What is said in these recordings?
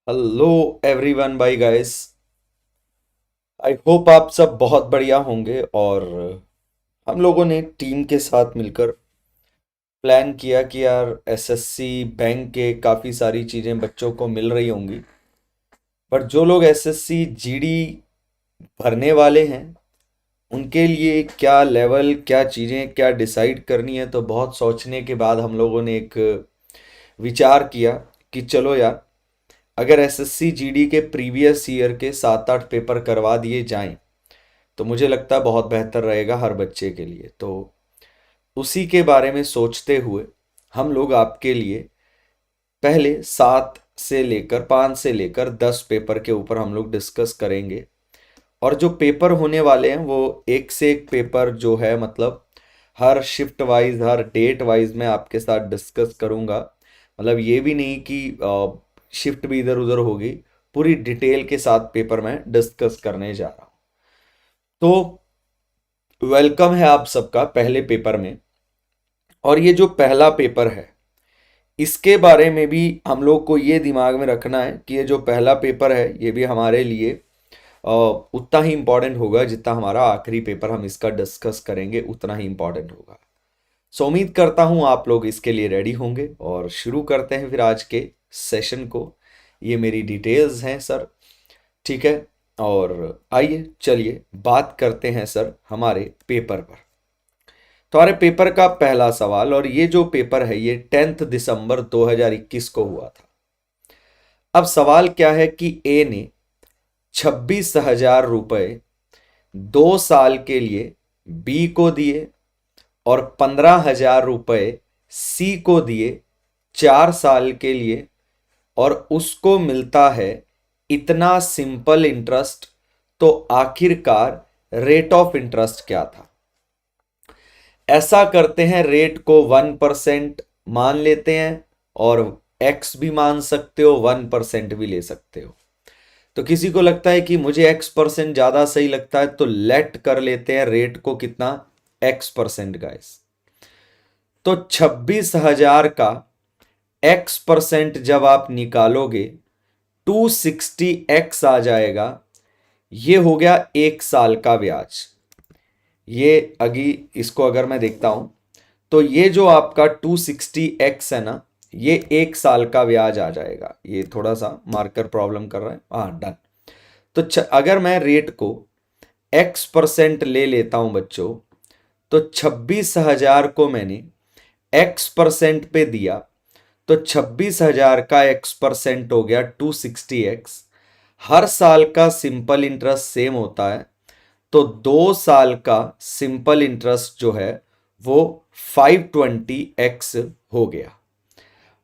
Hello everyone bye guys. I hope आप सब बहुत बढ़िया होंगे। और हम लोगों ने टीम के साथ मिलकर प्लान किया कि यार एसएससी बैंक के काफ़ी सारी चीज़ें बच्चों को मिल रही होंगी, पर जो लोग एसएससी जीडी भरने वाले हैं उनके लिए क्या लेवल, क्या चीज़ें, क्या डिसाइड करनी है। तो बहुत सोचने के बाद हम लोगों ने एक विचार किया कि चलो यार, अगर एसएससी जीडी के प्रीवियस ईयर के 7-8 पेपर करवा दिए जाएं तो मुझे लगता है बहुत बेहतर रहेगा हर बच्चे के लिए। तो उसी के बारे में सोचते हुए हम लोग आपके लिए पहले 7 से लेकर 5 से लेकर 10 पेपर के ऊपर हम लोग डिस्कस करेंगे। और जो पेपर होने वाले हैं वो एक से एक पेपर जो है, मतलब हर शिफ्ट वाइज, हर डेट वाइज मैं आपके साथ डिस्कस करूंगा। मतलब ये भी नहीं कि शिफ्ट भी इधर उधर होगी, पूरी डिटेल के साथ पेपर मैं डिस्कस करने जा रहा हूँ। तो वेलकम है आप सबका पहले पेपर में। और ये जो पहला पेपर है इसके बारे में भी हम लोग को ये दिमाग में रखना है कि ये जो पहला पेपर है ये भी हमारे लिए उतना ही इम्पोर्टेंट होगा जितना हमारा आखिरी पेपर हम इसका डिस्कस करेंगे, उतना ही इम्पोर्टेंट होगा। सो उम्मीद करता हूँ आप लोग इसके लिए रेडी होंगे और शुरू करते हैं फिर आज के सेशन को। ये मेरी डिटेल्स हैं सर, ठीक है। और आइए चलिए बात करते हैं सर हमारे पेपर पर। तो हमारे पेपर का पहला सवाल, और ये जो पेपर है ये 10 दिसंबर 2021 को हुआ था। अब सवाल क्या है कि ए ने 26,000 रुपये 2 साल के लिए बी को दिए और 15,000 रुपये सी को दिए 4 साल के लिए, और उसको मिलता है इतना सिंपल इंटरेस्ट। तो आखिरकार रेट ऑफ इंटरेस्ट क्या था? ऐसा करते हैं, रेट को 1% मान लेते हैं और एक्स भी मान सकते हो, 1% भी ले सकते हो। तो किसी को लगता है कि मुझे x% ज़्यादा सही लगता है, तो लेट कर लेते हैं रेट को कितना, x% गाइस। तो 26,000 का x% जब आप निकालोगे 260x आ जाएगा। ये हो गया 1 साल का ब्याज। ये अगी इसको अगर मैं देखता हूं तो ये जो आपका 260x है ना, ये 1 साल का ब्याज आ जाएगा। ये थोड़ा सा मार्कर प्रॉब्लम कर रहा है, हाँ डन। तो अगर मैं रेट को x% ले लेता हूं बच्चों, तो 26,000 को मैंने x% पे दिया, तो 26,000 का x% हो गया 260x। हर साल का सिंपल इंटरेस्ट सेम होता है, तो 2 साल का सिंपल इंटरेस्ट जो है वो 520x हो गया।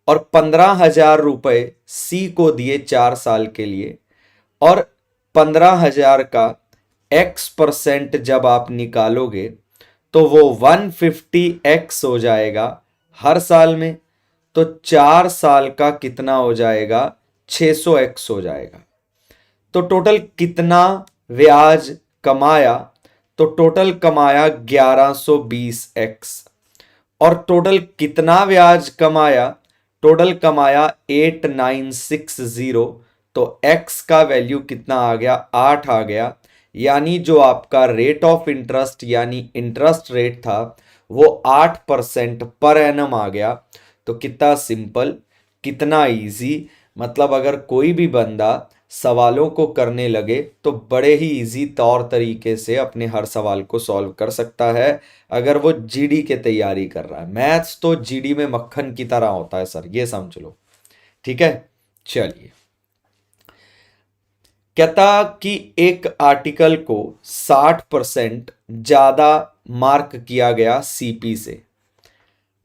और 15,000 रुपये सी को दिए 4 साल के लिए, और 15,000 का x% जब आप निकालोगे तो वो 150x हो जाएगा हर साल में। तो 4 साल का कितना हो जाएगा, 600x हो जाएगा। तो टोटल कितना ब्याज कमाया, तो टोटल कमाया 1120x। और टोटल कितना ब्याज कमाया, टोटल कमाया 8960। तो x का वैल्यू कितना आ गया, 8 आ गया। यानी जो आपका रेट ऑफ इंटरेस्ट यानी इंटरेस्ट रेट था वो 8% पर एनम आ गया। तो कितना सिंपल, कितना इजी। मतलब अगर कोई भी बंदा सवालों को करने लगे तो बड़े ही इजी तौर तरीके से अपने हर सवाल को सॉल्व कर सकता है, अगर वो जीडी के तैयारी कर रहा है। मैथ्स तो जीडी में मक्खन की तरह होता है सर, ये समझ लो, ठीक है। चलिए, कहता कि एक आर्टिकल को 60% ज्यादा मार्क किया गया सीपी से।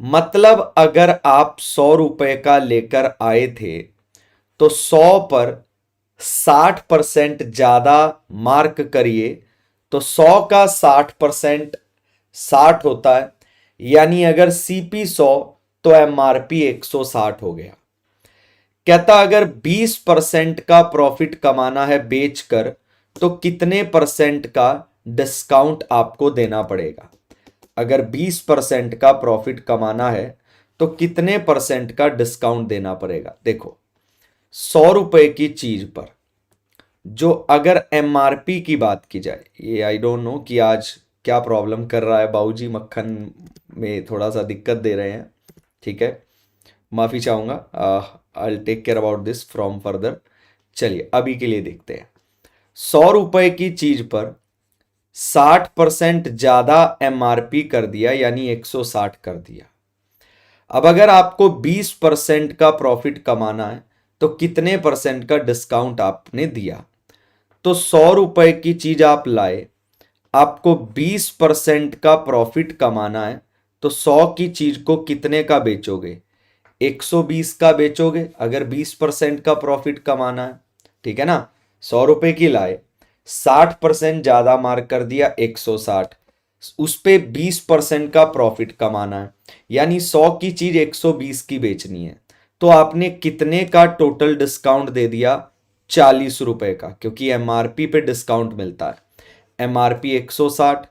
मतलब अगर आप 100 रुपए का लेकर आए थे तो 100 पर 60% ज्यादा मार्क करिए, तो 100 का 60% 60 होता है। यानी अगर सीपी 100 तो एमआरपी 160 हो गया। कहता अगर 20% का प्रॉफिट कमाना है बेचकर तो कितने परसेंट का डिस्काउंट आपको देना पड़ेगा। अगर 20% का प्रॉफिट कमाना है तो कितने परसेंट का डिस्काउंट देना पड़ेगा। देखो, 100 रुपए की चीज पर जो अगर एमआरपी की बात की जाए, ये आई डोंट नो कि आज क्या प्रॉब्लम कर रहा है, बाबूजी मक्खन में थोड़ा सा दिक्कत दे रहे हैं, ठीक है, माफी चाहूंगा। I take care about this from further. चलिए अभी के लिए देखते हैं। 100 रुपए की चीज पर 60% ज्यादा एमआरपी कर दिया, यानी 160 कर दिया। अब अगर आपको 20% का प्रॉफिट कमाना है तो कितने परसेंट का डिस्काउंट आपने दिया? तो 100 रुपए की चीज आप लाए, आपको 20% का प्रॉफिट कमाना है, तो 100 की चीज को कितने का बेचोगे? 120 का बेचोगे अगर 20% का प्रॉफिट कमाना है, ठीक है ना। 100 रुपए की लाए, 60% ज्यादा मार्क कर दिया, 160, उस पे 20% का प्रॉफिट कमाना है, यानी 100 की चीज 120 की बेचनी है। तो आपने कितने का टोटल डिस्काउंट दे दिया? 40 रुपए का, क्योंकि एमआरपी पे डिस्काउंट मिलता है। MRP 160,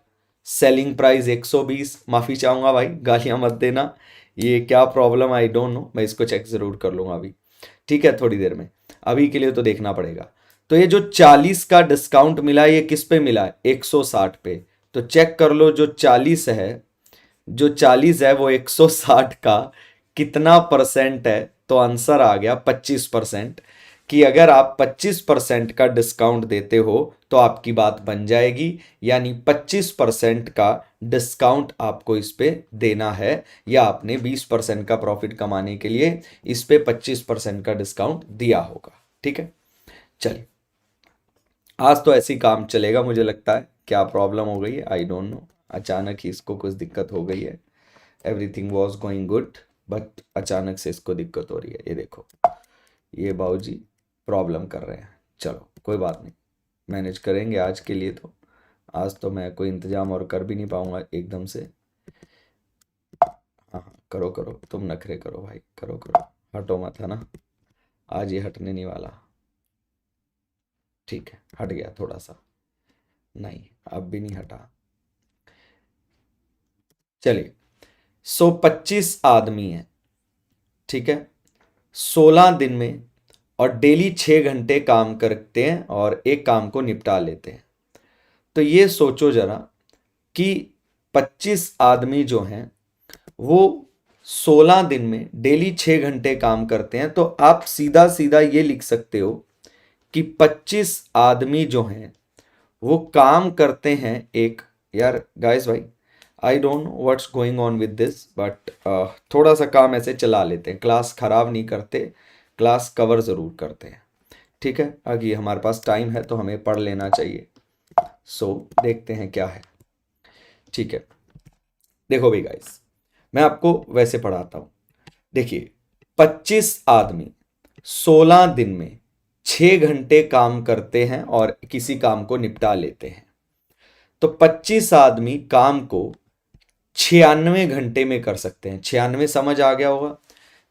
selling price 120। माफी चाहूंगा भाई, गालियां मत देना, ये क्या प्रॉब्लम आई डोंट नो, मैं इसको चेक जरूर कर लूंगा अभी, ठीक है, थोड़ी देर में। अभी के लिए तो देखना पड़ेगा। तो ये जो 40 का डिस्काउंट मिला, ये किस पे मिला है? 160 पे। तो चेक कर लो, जो 40 है वो 160 का कितना परसेंट है? तो आंसर आ गया 25%। कि अगर आप 25% का डिस्काउंट देते हो तो आपकी बात बन जाएगी, यानी 25% का डिस्काउंट आपको इस पे देना है, या आपने 20% का प्रॉफिट कमाने के लिए इस पे 25% का डिस्काउंट दिया होगा, ठीक है। चलिए आज तो ऐसे ही काम चलेगा, मुझे लगता है। क्या प्रॉब्लम हो गई है आई डोंट नो, अचानक ही इसको कुछ दिक्कत हो गई है। Everything was going good, but अचानक से इसको दिक्कत हो रही है। ये देखो, ये बाबूजी प्रॉब्लम कर रहे हैं। चलो कोई बात नहीं, मैनेज करेंगे आज के लिए। तो आज तो मैं कोई इंतजाम और कर भी नहीं पाऊंगा एकदम से। हाँ हाँ, करो करो, तुम नखरे करो भाई, करो करो, हटो मत, है ना। आज ये हटने नहीं वाला। ठीक है, हट गया थोड़ा सा, नहीं अब भी नहीं हटा। चलिए, 125 आदमी है, ठीक है, 16 दिन में, और डेली 6 घंटे काम करते हैं और एक काम को निपटा लेते हैं। तो ये सोचो जरा कि 25 आदमी जो हैं वो 16 दिन में डेली 6 घंटे काम करते हैं। तो आप सीधा सीधा ये लिख सकते हो कि 25 आदमी जो हैं वो काम करते हैं एक, यार गाइस भाई, I don't know what's going on with this, but थोड़ा सा काम ऐसे चला लेते हैं, क्लास खराब नहीं करते, क्लास कवर ज़रूर करते हैं, ठीक है। आगे हमारे पास टाइम है तो हमें पढ़ लेना चाहिए। सो देखते हैं क्या है, ठीक है। देखो भाई गाइस, मैं आपको वैसे पढ़ाता हूँ। देखिए, 25 आदमी 16 दिन में 6 घंटे काम करते हैं और किसी काम को निपटा लेते हैं। तो 25 आदमी काम को 96 घंटे में कर सकते हैं। 96 समझ आ गया होगा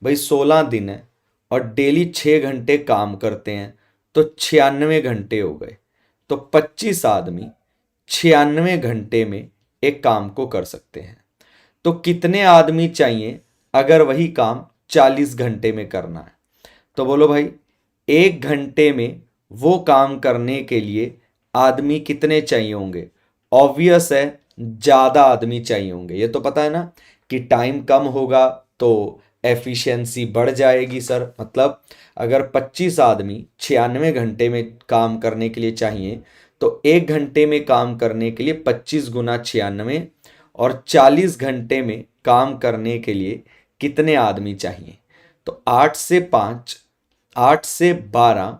भाई, 16 दिन है और डेली 6 घंटे काम करते हैं, तो 96 घंटे हो गए। तो 25 आदमी 96 घंटे में एक काम को कर सकते हैं। तो कितने आदमी चाहिए अगर वही काम 40 घंटे में करना है? तो बोलो भाई, 1 घंटे में वो काम करने के लिए आदमी कितने चाहिए होंगे? ऑब्वियस है, ज़्यादा आदमी चाहिए होंगे। ये तो पता है ना कि टाइम कम होगा तो एफिशिएंसी बढ़ जाएगी सर। मतलब अगर 25 आदमी 96 घंटे में काम करने के लिए चाहिए, तो 1 घंटे में काम करने के लिए 25 गुना 96, और 40 घंटे में काम करने के लिए कितने आदमी चाहिए? तो 8 से 5, 8 से 12,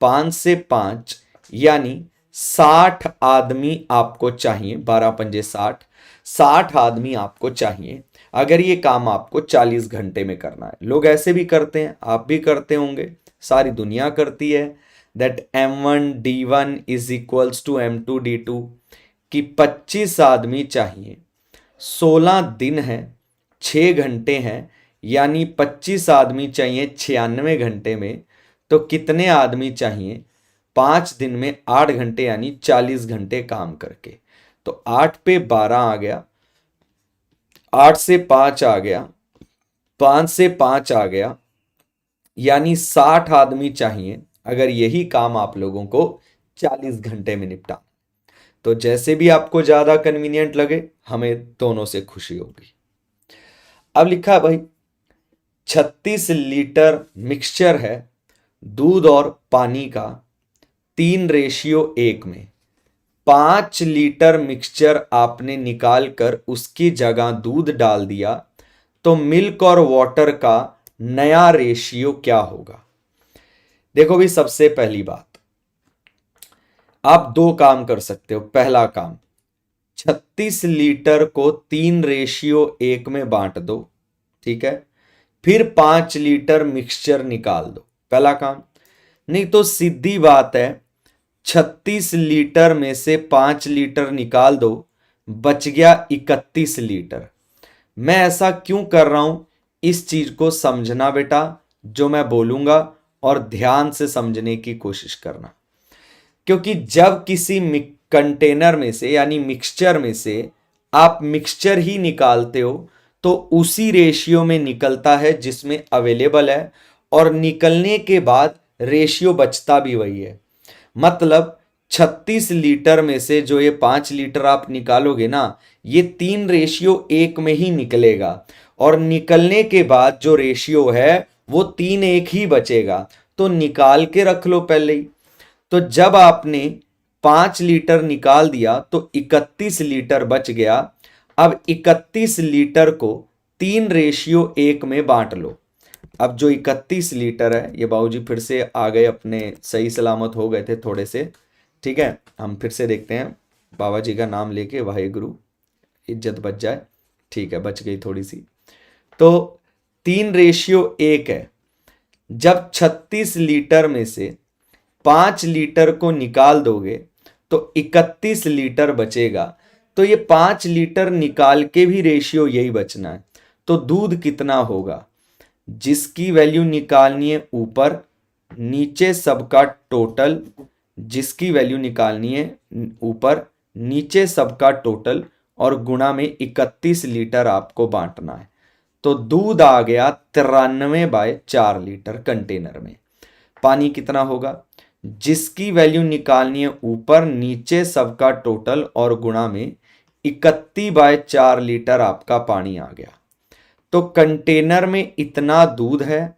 5 से 5, यानी 60 आदमी आपको चाहिए। 12 पंजे 60, 60 आदमी आपको चाहिए अगर ये काम आपको 40 घंटे में करना है। लोग ऐसे भी करते हैं, आप भी करते होंगे, सारी दुनिया करती है, that M1D1 is equals to M2D2, कि 25 आदमी चाहिए, 16 दिन है, 6 घंटे हैं, यानी 25 आदमी चाहिए 96 घंटे में। तो कितने आदमी चाहिए 5 दिन में? 8 घंटे, यानी 40 घंटे काम करके। तो 8 पे 12 आ गया, 8 से 5 आ गया, 5 से 5 आ गया, यानी 60 आदमी चाहिए अगर यही काम आप लोगों को 40 घंटे में निपटा। तो जैसे भी आपको ज्यादा कन्वीनियंट लगे, हमें दोनों से खुशी होगी। अब लिखा है भाई 36 लीटर मिक्सचर है दूध और पानी का 3:1 में। 5 लीटर मिक्सचर आपने निकाल कर उसकी जगह दूध डाल दिया, तो मिल्क और वाटर का नया रेशियो क्या होगा? देखो भी, सबसे पहली बात, आप दो काम कर सकते हो। पहला काम, 36 लीटर को 3:1 में बांट दो, ठीक है। फिर 5 लीटर मिक्सचर निकाल दो, पहला काम। नहीं तो सीधी बात है, 36 लीटर में से 5 लीटर निकाल दो, बच गया 31 लीटर। मैं ऐसा क्यों कर रहा हूं, इस चीज को समझना बेटा, जो मैं बोलूंगा, और ध्यान से समझने की कोशिश करना। क्योंकि जब किसी कंटेनर में से यानी मिक्सचर में से आप मिक्सचर ही निकालते हो, तो उसी रेशियो में निकलता है जिसमें अवेलेबल है, और निकलने के बाद रेशियो बचता भी वही है। मतलब 36 लीटर में से जो ये 5 लीटर आप निकालोगे ना, ये 3:1 में ही निकलेगा, और निकलने के बाद जो रेशियो है वो 3:1 ही बचेगा। तो निकाल के रख लो पहले ही। तो जब आपने 5 लीटर निकाल दिया तो 31 लीटर बच गया। अब 31 लीटर को 3:1 में बांट लो। अब जो 31 लीटर है, ये बाबूजी फिर से आ गए अपने, सही सलामत हो गए थे थोड़े से, ठीक है। हम फिर से देखते हैं, बाबा जी का नाम लेके, वाहेगुरु, इज्जत बच जाए, ठीक है, बच गई थोड़ी सी। तो 3:1 है। जब 36 लीटर में से 5 लीटर को निकाल दोगे तो 31 लीटर बचेगा। तो ये 5 लीटर निकाल के भी रेशियो यही बचना है। तो दूध कितना होगा, जिसकी वैल्यू निकालनी है ऊपर, नीचे सबका टोटल, जिसकी वैल्यू निकालनी है ऊपर, नीचे सबका टोटल, और गुणा में 31 लीटर आपको बांटना है। तो दूध आ गया 93/4 लीटर कंटेनर में। पानी कितना होगा, जिसकी वैल्यू निकालनी है ऊपर, नीचे सबका टोटल, और गुणा में 31/4 लीटर आपका पानी आ गया। तो कंटेनर में इतना दूध है,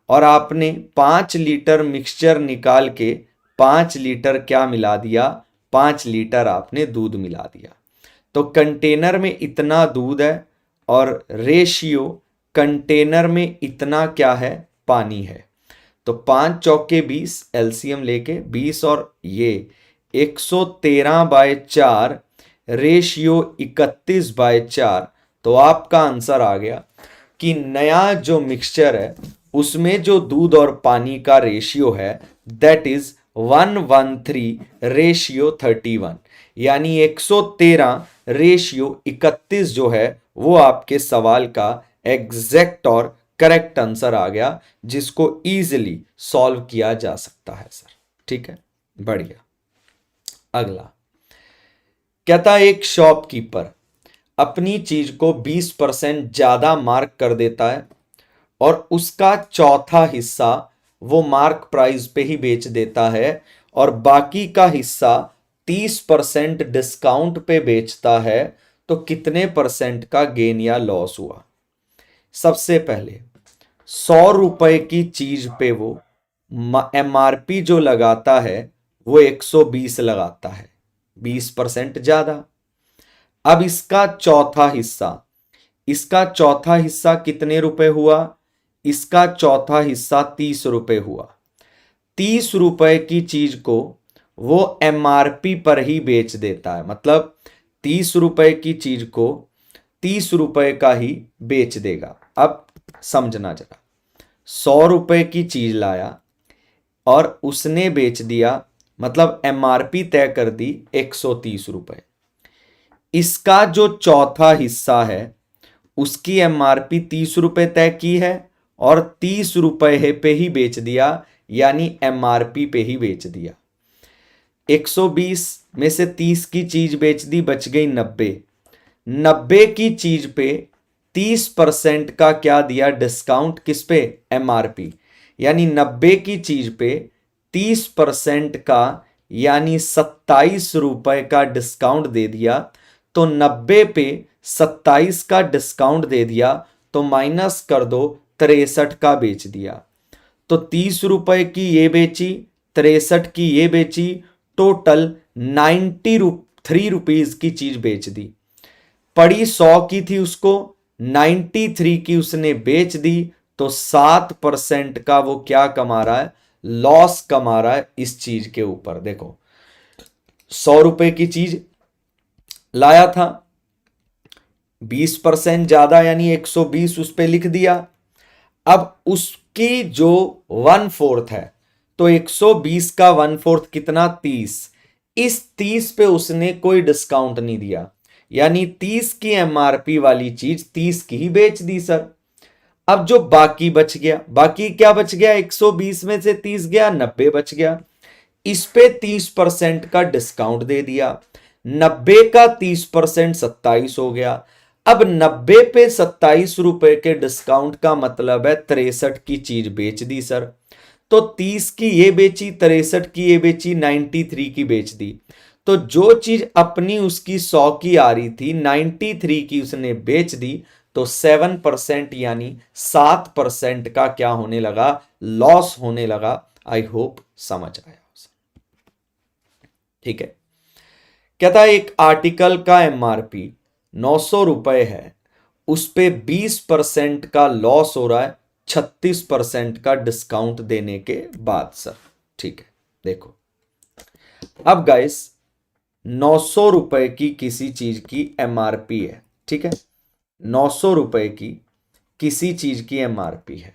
और आपने 5 लीटर मिक्सचर निकाल के 5 लीटर क्या मिला दिया, 5 लीटर आपने दूध मिला दिया। तो कंटेनर में इतना दूध है, और रेशियो कंटेनर में इतना क्या है, पानी है। तो 5 चौके 20, एलसीएम लेके 20, और ये 113/4 रेशियो 31/4। तो आपका आंसर आ गया कि नया जो मिक्सचर है उसमें जो दूध और पानी का रेशियो है, दैट इज 113/31, यानी 113/31 जो है वो आपके सवाल का एग्जैक्ट और करेक्ट आंसर आ गया, जिसको इजीली सॉल्व किया जा सकता है सर। ठीक है, बढ़िया। अगला कहता है, एक शॉपकीपर अपनी चीज को 20% ज्यादा मार्क कर देता है, और उसका चौथा हिस्सा वो मार्क प्राइस पे ही बेच देता है, और बाकी का हिस्सा 30% डिस्काउंट पे बेचता है। तो कितने परसेंट का गेन या लॉस हुआ? सबसे पहले 100 रुपए की चीज पे वो एमआरपी जो लगाता है वो 120 लगाता है, 20% ज्यादा। अब इसका चौथा हिस्सा कितने रुपए हुआ? इसका चौथा हिस्सा 30 रुपए हुआ। 30 रुपए की चीज को वो एमआरपी पर ही बेच देता है, मतलब 30 रुपए की चीज को 30 रुपए का ही बेच देगा। अब समझना जरा, 100 रुपए की चीज लाया और उसने बेच दिया, मतलब एमआरपी तय कर दी 130 रुपए। इसका जो चौथा हिस्सा है उसकी एमआरपी 30 रुपए तय की है, और 30 रुपए पे ही बेच दिया, यानी एमआरपी पे ही बेच दिया। 120 में से 30 की चीज बेच दी, बच गई 90। 90 की चीज पे 30% का क्या दिया, डिस्काउंट, किस पे? एमआरपी। यानी 90 की चीज पे 30% का यानी 27 रुपए का डिस्काउंट दे दिया, तो 90 पे 27 का डिस्काउंट दे दिया तो माइनस कर दो 63 का बेच दिया। तो 30 रुपए की ये बेची, 63 की ये बेची, टोटल 93 रुपीज की चीज बेच दी। पड़ी 100 की थी, उसको 93 की उसने बेच दी, तो 7% का वो क्या कमा रहा है, लॉस कमा रहा है इस चीज के ऊपर। देखो 100 रुपए की चीज लाया था, 20% ज्यादा यानी 120 उस पे लिख दिया। अब उसकी जो 1/4 है, तो 120 का 1/4 कितना, 30। इस 30 पे उसने कोई डिस्काउंट नहीं दिया, यानी 30 की एमआरपी वाली चीज 30 की ही बेच दी सर। अब जो बाकी बच गया, बाकी क्या बच गया, 120 में से 30 गया, 90 बच गया। इस पे 30% का डिस्काउंट दे दिया, 90 का 30% 27 हो गया। अब 90 पे 27 रुपए के डिस्काउंट का मतलब है 63 की चीज बेच दी सर। तो 30 की ये बेची, 63 की ये बेची, 93 की बेच दी। तो जो चीज अपनी उसकी 100 की आ रही थी, 93 की उसने बेच दी, तो 7% यानी 7% का क्या होने लगा, लॉस होने लगा। आई होप समझ आया। ठीक है। कहता है एक आर्टिकल का एमआरपी 900 रुपए है, उस पे 20% का लॉस हो रहा है 36% का डिस्काउंट देने के बाद सर। ठीक है, देखो अब गाइस 900 रुपए की किसी चीज की एमआरपी है, ठीक है, 900 रुपए की किसी चीज की एमआरपी है।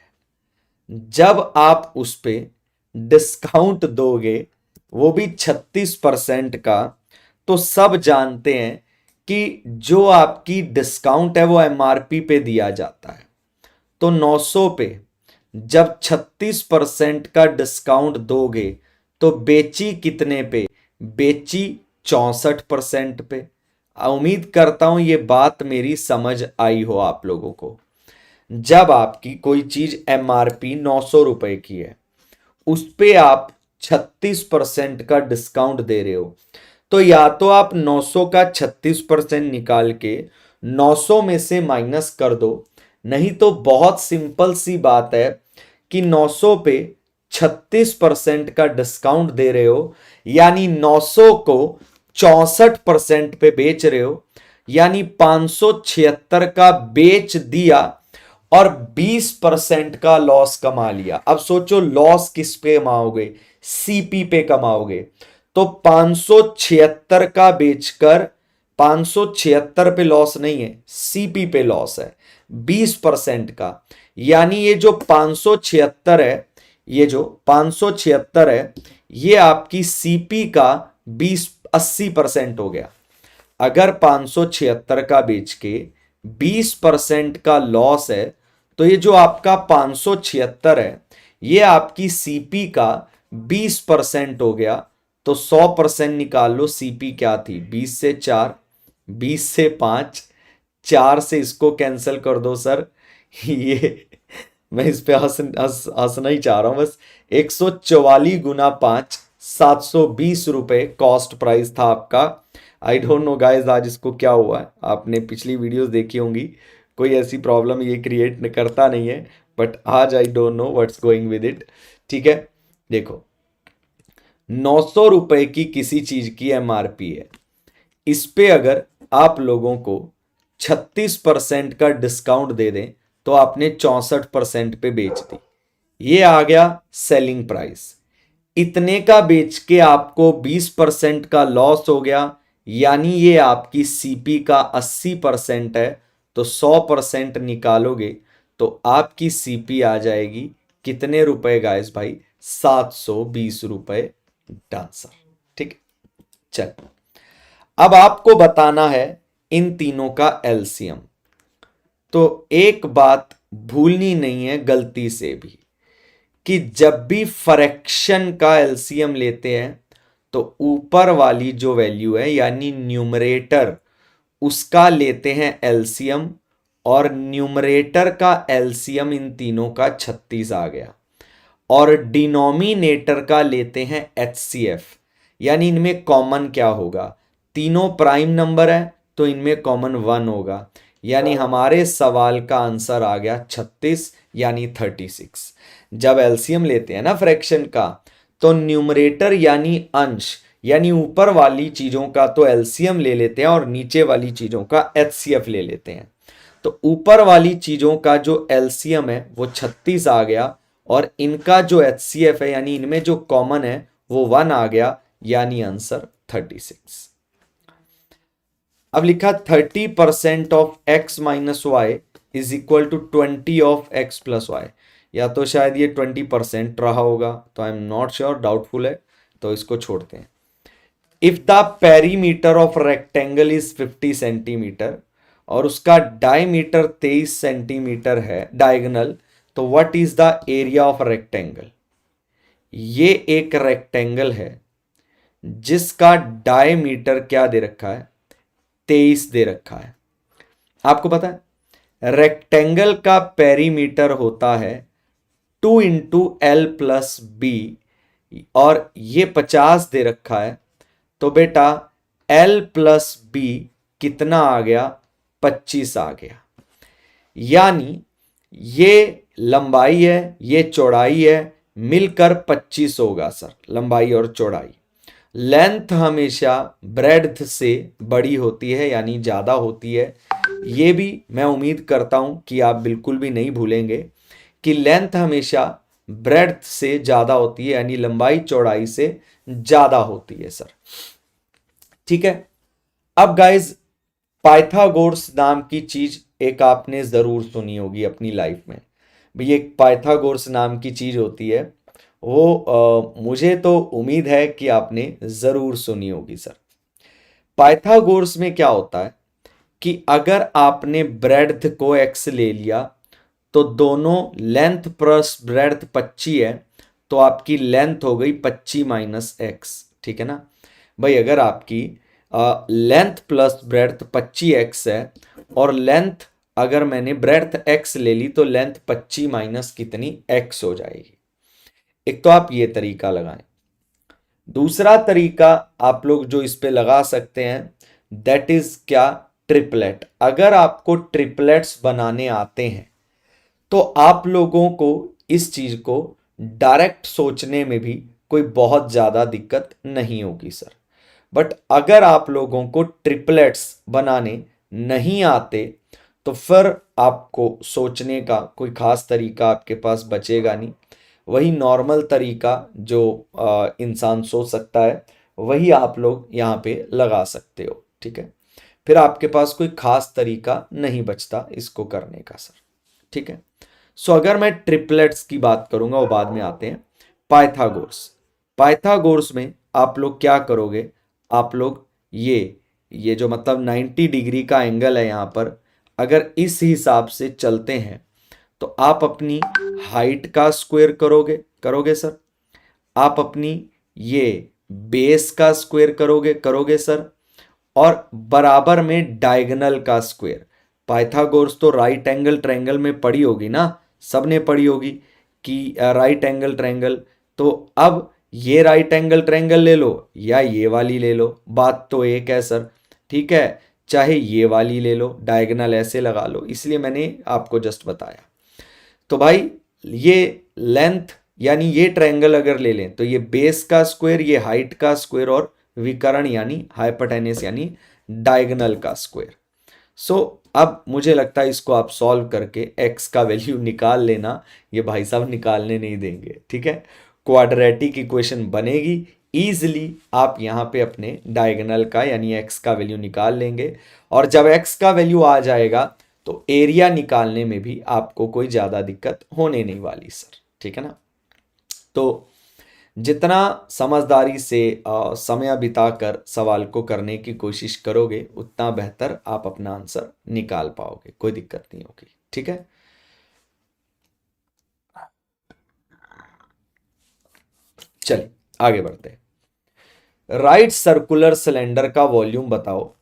जब आप उस पे डिस्काउंट दोगे, वो भी 36% का, तो सब जानते हैं कि जो आपकी डिस्काउंट है वो एमआरपी पे दिया जाता है। तो 900 पे जब 36% का डिस्काउंट दोगे तो बेची कितने पे, बेची 64% पे। उम्मीद करता हूं ये बात मेरी समझ आई हो आप लोगों को। जब आपकी कोई चीज एमआरपी 900 रुपए की है, उस पे आप 36% का डिस्काउंट दे रहे हो, तो या तो आप 900 का 36% निकाल के 900 में से माइनस कर दो, नहीं तो बहुत सिंपल सी बात है कि 900 पे 36% का डिस्काउंट दे रहे हो, यानी 900 को 64% पे बेच रहे हो, यानी 576 का बेच दिया और 20% का लॉस कमा लिया। अब सोचो लॉस किस पे कमाओगे, सीपी पे कमाओगे। तो 576 का बेचकर 576 पे लॉस नहीं है, सीपी पे लॉस है 20% का। यानी ये जो 576 है, ये जो 576 है, ये आपकी सीपी का 80% हो गया। अगर 576 का बेच के 20% का लॉस है, तो ये जो आपका 576 है, ये आपकी सीपी का 20% हो गया। तो 100% निकाल लो, सीपी क्या थी, 20 से 4, 20 से 5, 4 से इसको कैंसिल कर दो सर। ये मैं इस पे हंसना ही चाह रहा हूं बस। 144 गुना 5, 720 रुपए कॉस्ट प्राइस था आपका। आई डोंट नो गाइज आज इसको क्या हुआ है, आपने पिछली वीडियोस देखी होंगी, कोई ऐसी प्रॉब्लम ये क्रिएट करता नहीं है, बट आज I don't know what's going with it. ठीक है, देखो 900 रुपए की किसी चीज की एमआरपी है, इस पे अगर आप लोगों को 36% का डिस्काउंट दे दें तो आपने 64% पे बेच दी। ये आ गया सेलिंग प्राइस। इतने का बेच के आपको 20% का लॉस हो गया, यानी ये आपकी सीपी का 80% है। तो 100% निकालोगे तो आपकी सीपी आ जाएगी कितने रुपए गाइस भाई, 720 रुपए डांसर। ठीक, चल अब आपको बताना है इन तीनों का एलसीएम। तो एक बात भूलनी नहीं है गलती से भी, कि जब भी फ्रैक्शन का एलसीएम लेते हैं तो ऊपर वाली जो वैल्यू है यानी न्यूमरेटर, उसका लेते हैं एलसीएम, और न्यूमरेटर का एलसीएम इन तीनों का 36 आ गया। और डिनोमिनेटर का लेते हैं HCF, यानी इनमें कॉमन क्या होगा, तीनों प्राइम नंबर है तो इनमें कॉमन 1 होगा, यानी हमारे सवाल का आंसर आ गया 36 यानी 36। जब एलसीएम लेते हैं ना फ्रैक्शन का, तो न्यूमरेटर यानी अंश यानी ऊपर वाली चीजों का तो एलसीएम ले लेते हैं और नीचे वाली चीजों का HCF ले लेते हैं। तो ऊपर वाली चीजों का जो एलसीएम है वो 36 आ गया और इनका जो HCF है यानी इनमें जो कॉमन है वो 1 आ गया, यानी आंसर 36। अब लिखा 30% of x minus y is equal to 20 of x plus y, या तो शायद ये 20% रहा होगा, तो I am not sure, doubtful है, तो इसको छोड़ते हैं। If the perimeter of rectangle is 50 centimetre और उसका डायमीटर 23 सेंटीमीटर है डायगोनल, तो what is the area of rectangle. ये एक रेक्टेंगल है जिसका डायमीटर क्या दे रखा है, 23 दे रखा है। आपको पता है रेक्टेंगल का पेरीमीटर होता है 2 इंटू एल प्लस बी, और ये 50 दे रखा है, तो बेटा एल प्लस बी कितना आ गया, 25 आ गया। यानी ये लंबाई है ये चौड़ाई है, मिलकर 25 होगा सर, लंबाई और चौड़ाई। लेंथ हमेशा ब्रेड्थ से बड़ी होती है यानी ज़्यादा होती है, ये भी मैं उम्मीद करता हूं कि आप बिल्कुल भी नहीं भूलेंगे कि लेंथ हमेशा ब्रेड्थ से ज़्यादा होती है यानी लंबाई चौड़ाई से ज़्यादा होती है सर। ठीक है, अब गाइज पाइथागोरस नाम की चीज एक आपने जरूर सुनी होगी अपनी लाइफ में। भाई एक पाइथागोरस नाम की चीज होती है, वो मुझे तो उम्मीद है कि आपने जरूर सुनी होगी सर। पाइथागोरस में क्या होता है कि अगर आपने ब्रेड्थ को x ले लिया तो दोनों लेंथ प्लस ब्रेड्थ 25 है, तो आपकी लेंथ हो गई 25 माइनस एक्स। ठीक है ना भाई, अगर आपकी लेंथ प्लस ब्रेड्थ 25x है और लेंथ अगर मैंने ब्रेड्थ x ले ली तो लेंथ 25 माइनस कितनी x हो जाएगी। एक तो आप ये तरीका लगाएं, दूसरा तरीका आप लोग जो इस पे लगा सकते हैं दैट इज क्या, ट्रिपलेट। अगर आपको ट्रिपलेट्स बनाने आते हैं तो आप लोगों को इस चीज को डायरेक्ट सोचने में भी कोई बहुत ज्यादा दिक्कत नहीं होगी सर। बट अगर आप लोगों को ट्रिपलेट्स बनाने नहीं आते तो फिर आपको सोचने का कोई खास तरीका आपके पास बचेगा नहीं। वही नॉर्मल तरीका जो इंसान सोच सकता है वही आप लोग यहाँ पे लगा सकते हो। ठीक है, फिर आपके पास कोई खास तरीका नहीं बचता इसको करने का सर। ठीक है, सो अगर मैं ट्रिपलेट्स की बात करूंगा वो बाद में आते हैं। पाइथागोरस, पाइथागोरस में आप लोग क्या करोगे, आप लोग ये जो मतलब 90 डिग्री का एंगल है यहाँ पर, अगर इस हिसाब से चलते हैं तो आप अपनी हाइट का स्क्वायर करोगे करोगे सर, आप अपनी ये बेस का स्क्वायर करोगे सर, और बराबर में डायगोनल का स्क्वायर। पाइथागोरस तो राइट एंगल ट्रायंगल में पढ़ी होगी ना, सबने पढ़ी होगी कि राइट एंगल ट्रायंगल। तो अब ये राइट एंगल ट्रायंगल ले लो या ये वाली ले लो, बात तो एक है सर। ठीक है, चाहे ये वाली ले लो, डायगोनल ऐसे लगा लो, इसलिए मैंने आपको जस्ट बताया। तो भाई ये लेंथ यानी ये ट्रायंगल अगर ले लें तो ये बेस का स्क्वायर, ये हाइट का स्क्वायर, और विकर्ण यानी हाइपोटेनस यानी डायगोनल का स्क्वायर। सो अब मुझे लगता है इसको आप सॉल्व करके x का वैल्यू निकाल लेना, ये भाई साहब निकालने नहीं देंगे। ठीक है, क्वाड्रेटिक इक्वेशन बनेगी इजीली, आप यहाँ पे अपने डायगोनल का यानी x का वैल्यू निकाल लेंगे, और जब x का वैल्यू आ जाएगा तो एरिया निकालने में भी आपको कोई ज़्यादा दिक्कत होने नहीं वाली सर। ठीक है ना, तो जितना समझदारी से समय बिताकर सवाल को करने की कोशिश करोगे उतना बेहतर आप अपना आंसर निकाल पाओगे, कोई दिक्कत नहीं होगी। ठीक है, चलिए आगे बढ़ते हैं। राइट सर्कुलर सिलेंडर का वॉल्यूम बताओ।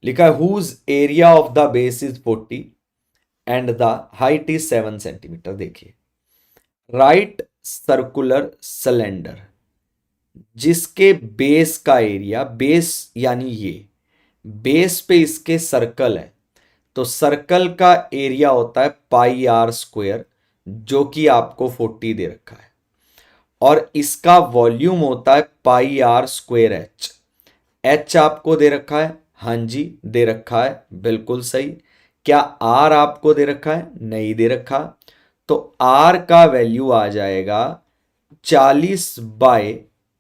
लिखा है whose area of the base is 40 and the height is 7 centimetre. देखिए राइट सर्कुलर सिलेंडर जिसके बेस का एरिया, बेस यानी ये बेस पे इसके सर्कल है, तो सर्कल का एरिया होता है पाई आर स्क्वायर, जो कि आपको 40 दे रखा है, और इसका वॉल्यूम होता है पाई आर स्क्वायर एच। एच आपको दे रखा है, हाँ जी दे रखा है, बिल्कुल सही। क्या आर आपको दे रखा है? नहीं दे रखा। तो आर का वैल्यू आ जाएगा 40 बाय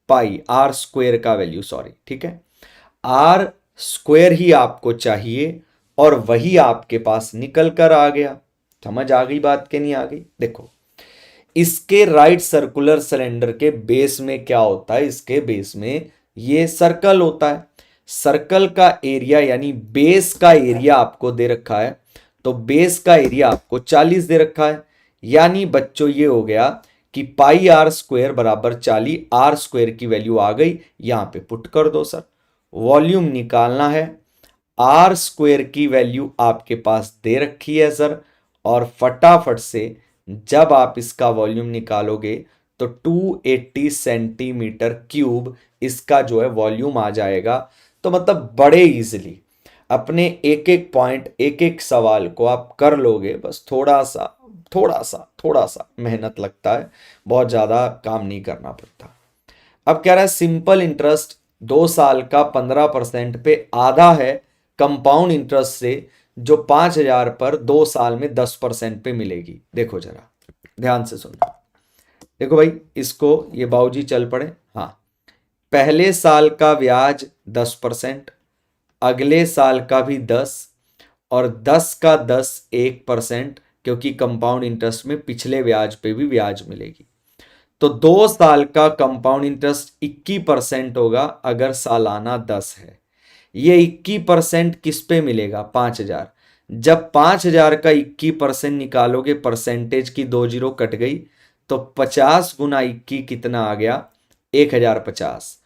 पाई, आर स्क्वायर का वैल्यू, सॉरी, ठीक है। आर स्क्वायर ही आपको चाहिए और वही आपके पास निकल कर आ गया। समझ आ गई बात के नहीं आ गई? देखो, इसके राइट सर्कुलर सिलेंडर के बेस में क्या होता है, इसके बेस में ये सर्कल होता है। सर्कल का एरिया यानी बेस का एरिया आपको दे रखा है, तो बेस का एरिया आपको 40 दे रखा है। यानी बच्चों ये हो गया कि पाई आर स्क्वायर बराबर 40, आर स्क्वायर की वैल्यू आ गई, यहां पे पुट कर दो सर। वॉल्यूम निकालना है, आर स्क्वायर की वैल्यू आपके पास दे रखी है सर, और फटाफट से जब आप इसका वॉल्यूम निकालोगे तो 280 सेंटीमीटर क्यूब इसका जो है वॉल्यूम आ जाएगा। तो मतलब बड़े इजीली अपने एक एक पॉइंट, एक एक सवाल को आप कर लोगे। बस थोड़ा सा मेहनत लगता है, बहुत ज़्यादा काम नहीं करना पड़ता। अब कह रहा है सिंपल इंटरेस्ट 2 साल का 15% पे आधा है कंपाउंड इंटरेस्ट से, जो 5,000 पर 2 साल में 10% पे मिलेगी। देखो जरा ध्यान से सुनो। देखो भाई, इसको ये बाबूजी चल पड़े। हाँ, पहले साल का ब्याज 10%, अगले साल का भी 10, और 10 का 10 1%, क्योंकि कंपाउंड इंटरेस्ट में पिछले ब्याज पे भी ब्याज मिलेगी। तो 2 साल का कंपाउंड इंटरेस्ट 21% होगा अगर सालाना 10 है। ये 21% किस पे मिलेगा? 5,000। जब 5,000 का 21% निकालोगे, परसेंटेज की 2 जीरो कट गई, तो 50 गुना 21 कितना आ गया? 1,050।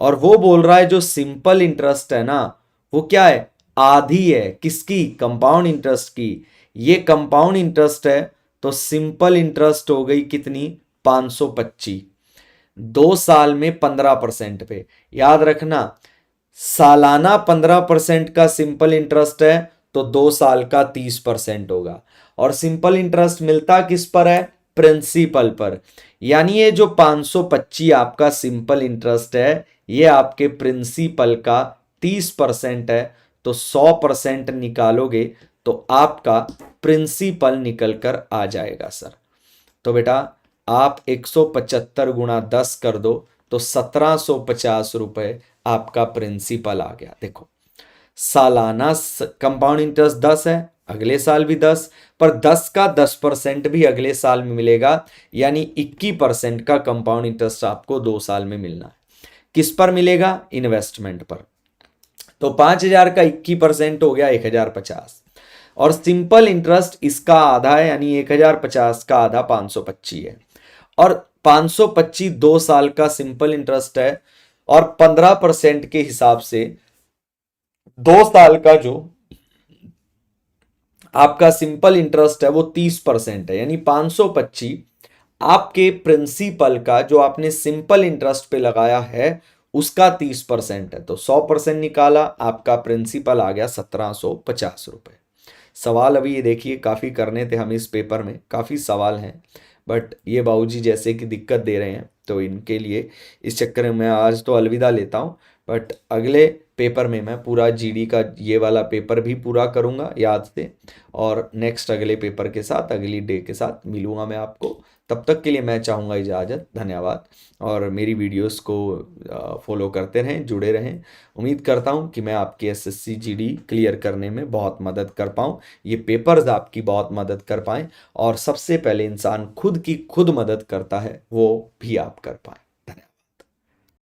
और वो बोल रहा है जो सिंपल इंटरेस्ट है ना, वो क्या है? आधी है। किसकी? कंपाउंड इंटरेस्ट की। ये कंपाउंड इंटरेस्ट है, तो सिंपल इंटरेस्ट हो गई कितनी? 525। 2 साल में 15% पे। याद रखना, सालाना 15% का सिंपल इंटरेस्ट है, तो 2 साल का 30% होगा। और सिंपल इंटरेस्ट मिलता किस पर है? प्रिंसिपल पर। यानी ये जो 525 आपका सिंपल इंटरेस्ट है, ये आपके प्रिंसिपल का 30% है। तो 100% निकालोगे तो आपका प्रिंसिपल निकल कर आ जाएगा सर। तो बेटा आप 175 गुणा 10 कर दो, तो 1750 रुपए आपका प्रिंसिपल आ गया। देखो, सालाना कंपाउंड इंटरेस्ट 10 है, अगले साल भी 10, पर 10 का 10% भी अगले साल में मिलेगा। यानी 21% का कंपाउंड इंटरेस्ट आपको 2 साल में मिलना है। किस पर मिलेगा? इन्वेस्टमेंट पर। तो 5,000 का 21% हो गया 1,050, और सिंपल इंटरेस्ट इसका आधा है, यानी 1,050 का आधा 525 है। और 525 2 साल का सिंपल इंटरेस्ट है, और 15% के हिसाब से 2 साल का जो आपका सिंपल इंटरेस्ट है वो 30% है। यानी 525 आपके प्रिंसिपल का जो आपने सिंपल इंटरेस्ट पे लगाया है उसका 30% है। तो 100% निकाला, आपका प्रिंसिपल आ गया 1750 रुपए। सवाल अभी ये देखिए, काफ़ी करने थे हमें इस पेपर में, काफ़ी सवाल हैं, बट ये बाबूजी जैसे कि दिक्कत दे रहे हैं, तो इनके लिए इस चक्कर में मैं आज तो अलविदा लेता हूँ। बट अगले पेपर में मैं पूरा जीडी का ये वाला पेपर भी पूरा करूँगा याद से, और नेक्स्ट अगले पेपर के साथ, अगली डे के साथ मिलूँगा मैं आपको। तब तक के लिए मैं चाहूँगा इजाज़त, धन्यवाद। और मेरी वीडियोस को फॉलो करते रहें, जुड़े रहें। उम्मीद करता हूँ कि मैं आपकी एसएससी जीडी क्लियर करने में बहुत मदद कर पाऊँ, ये पेपर्स आपकी बहुत मदद कर पाएँ, और सबसे पहले इंसान खुद की खुद मदद करता है, वो भी आप कर पाएँ।